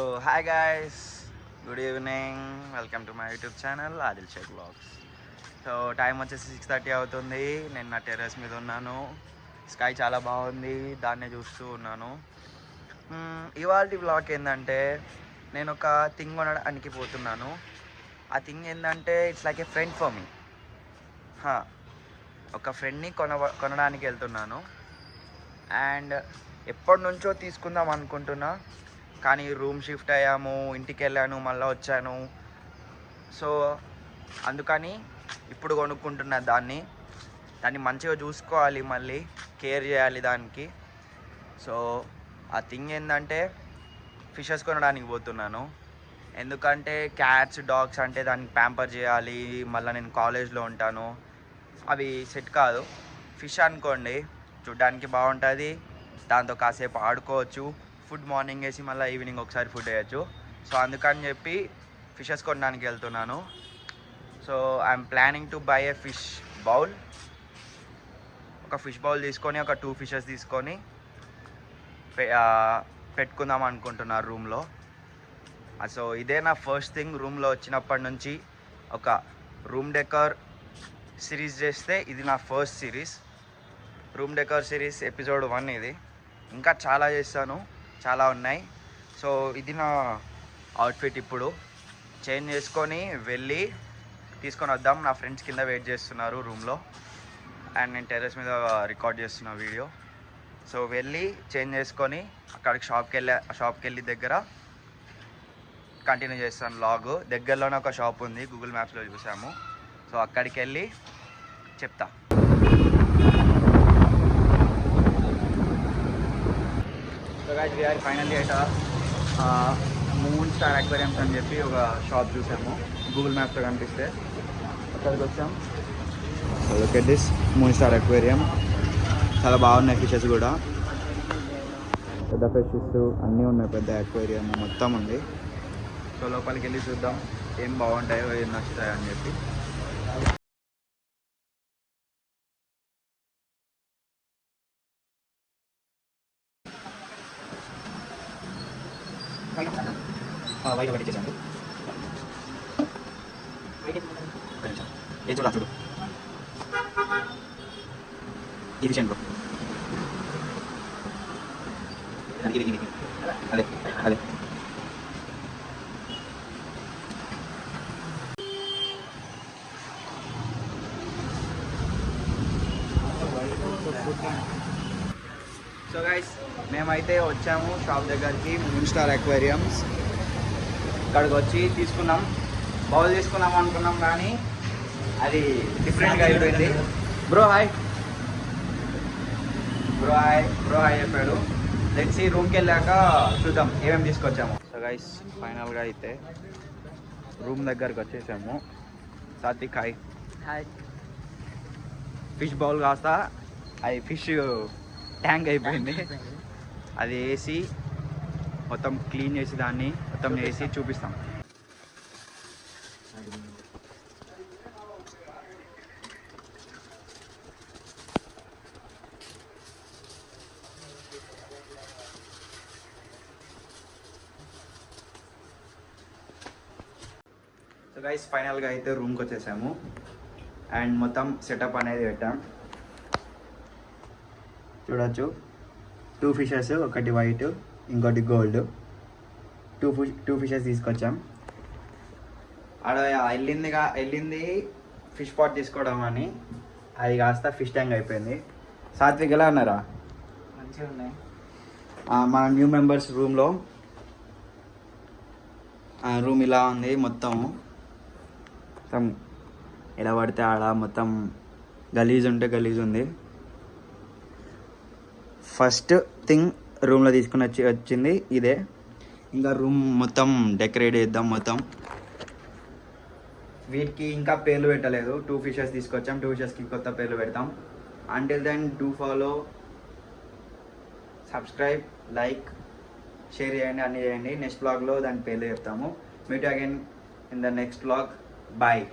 So hi guys, good evening. Welcome to my YouTube channel Adil Sheikh vlogs. So time వచ్చేసి 6:30 అవుతుంది. నేను నా terrace మీద ఉన్నాను. స్కై చాలా బాగుంది, దాన్నే చూస్తూ ఉన్నాను. ఇవాళ వ్లాగ్ ఏంటంటే, నేను ఒక థింగ్ కొనడానికి పోతున్నాను. ఆ థింగ్ ఏంటంటే it's like A friend for me. ఒక ఫ్రెండ్ని కొనడానికి వెళ్తున్నాను. అండ్ ఎప్పటి నుంచో తీసుకుందాం అనుకుంటున్నా, కానీ రూమ్ షిఫ్ట్ అయ్యాము, ఇంటికి వెళ్ళాను, మళ్ళీ వచ్చాను. సో అందుకని ఇప్పుడు కొనుక్కుంటున్నా దాన్ని మంచిగా చూసుకోవాలి, మళ్ళీ కేర్ చేయాలి దానికి. సో ఆ థింగ్ ఏంటంటే ఫిషెస్ కొనడానికి పోతున్నాను. ఎందుకంటే క్యాట్స్, డాగ్స్ అంటే దానికి ప్యాంపర్ చేయాలి, మళ్ళీ నేను కాలేజ్లో ఉంటాను, అవి సెట్ కాదు. ఫిష్ అనుకోండి, చూడ్డానికి బాగుంటుంది, దాంతో కాసేపు ఆడుకోవచ్చు, ఫుడ్ మార్నింగ్ వేసి మళ్ళీ ఈవినింగ్ ఒకసారి ఫుడ్ వేయచ్చు. సో అందుకని చెప్పి ఫిషెస్ కొనడానికి వెళ్తున్నాను. So I'm planning to buy A fish bowl. ఒక ఫిష్ బౌల్ తీసుకొని ఒక 2 ఫిషెస్ తీసుకొని పెట్టుకుందాం అనుకుంటున్నా రూమ్లో. సో ఇదే నా ఫస్ట్ థింగ్. రూమ్లో వచ్చినప్పటి నుంచి ఒక రూమ్ డెకర్ సిరీస్ చేస్తే ఇది నా first series. Room decor series episode 1 ఇది. ఇంకా చాలా చేస్తాను, చాలా ఉన్నాయి. సో ఇది నా అవుట్ఫిట్. ఇప్పుడు చేంజ్ చేసుకొని వెళ్ళి తీసుకొని వద్దాం. నా ఫ్రెండ్స్ కింద వెయిట్ చేస్తున్నారు రూమ్లో, అండ్ నేను టెర్రస్ మీద రికార్డ్ చేస్తున్న వీడియో. సో వెళ్ళి చేంజ్ చేసుకొని అక్కడికి షాప్కి వెళ్ళి దగ్గర కంటిన్యూ చేస్తాను వ్లాగ్. దగ్గరలోనే ఒక షాప్ ఉంది, గూగుల్ మ్యాప్స్లో చూసాము. సో అక్కడికి వెళ్ళి చెప్తా. So guys, we are finally at Moon Star aquariums అని చెప్పి ఒక షాప్ చూసాము, గూగుల్ మ్యాప్లో కనిపిస్తే అక్కడికి వచ్చాం. So look at this moon star aquarium. చాలా బాగున్నాయి ఫిషెస్ కూడా, పెద్ద ఫిషెస్ అన్నీ ఉన్నాయి, పెద్ద అక్వేరియం మొత్తం ఉంది. సో లోపలికి వెళ్ళి చూద్దాం ఏం బాగుంటాయో, ఏం నచ్చుతాయో అని చెప్పి. వైట్ ఒకటి ఇచ్చేసాను, ఏ చూడ చూడు, ఇది చెండు, ఇది అదే అదే. సో గైస్, మేమైతే వచ్చాము షాప్ దగ్గరికి, మూన్ స్టార్ అక్వేరియంస్. ఇక్కడికి వచ్చి తీసుకున్నాం, బౌల్ తీసుకున్నాం అనుకున్నాం, కానీ అది డిఫరెంట్గా అయిపోయింది. బ్రో హాయ్ చెప్పాడు. లెట్స్ రూమ్కి వెళ్ళాక చూద్దాం ఏమేమి తీసుకొచ్చాము. సో గైస్, ఫైనల్గా అయితే రూమ్ దగ్గరికి వచ్చేసాము. Satvik hi. Hi. Fish bowl కాస్త అది ఫిష్ ట్యాంక్ అయిపోయింది. అది వేసి మొత్తం క్లీన్ చేసి దాన్ని మొత్తం వేసి చూపిస్తాం. సో గైస్, ఫైనల్గా అయితే రూమ్కి వచ్చేసాము అండ్ మొత్తం సెటప్ అనేది పెట్టాం. చూడొచ్చు, 2 ఫిషెస్, ఒకటి వైట్ ఇంకోటి గోల్డ్. 2 ఫిషెస్ తీసుకొచ్చాం. ఆడ వెళ్ళింది ఫిష్ పాట్ తీసుకోవడం అని, అది కాస్త ఫిష్ ట్యాంక్ అయిపోయింది. సాత్విక్ ఎలా ఉన్నారా? మంచిగా ఉన్నాయి. మన న్యూ మెంబర్స్ రూమ్లో రూమ్ ఇలా ఉంది. మొత్తం ఎలా పడితే ఆడ మొత్తం గలీజ్ ఉంది. ఫస్ట్ థింగ్ రూమ్లో తీసుకుని వచ్చింది ఇదే. ఇంకా రూమ్ మొత్తం డెకరేట్ చేద్దాం. మొత్తం వీటికి ఇంకా పేర్లు పెట్టలేదు. 2 ఫిషెస్ తీసుకొచ్చాం, 2 ఫిషెస్కి కొత్త పేర్లు పెడతాం. Until then do follow, subscribe, like, share చేయండి, అన్నీ చేయండి. నెక్స్ట్ బ్లాగ్లో దాని పేర్లు చెప్తాము. Meet again in the next vlog. Bye.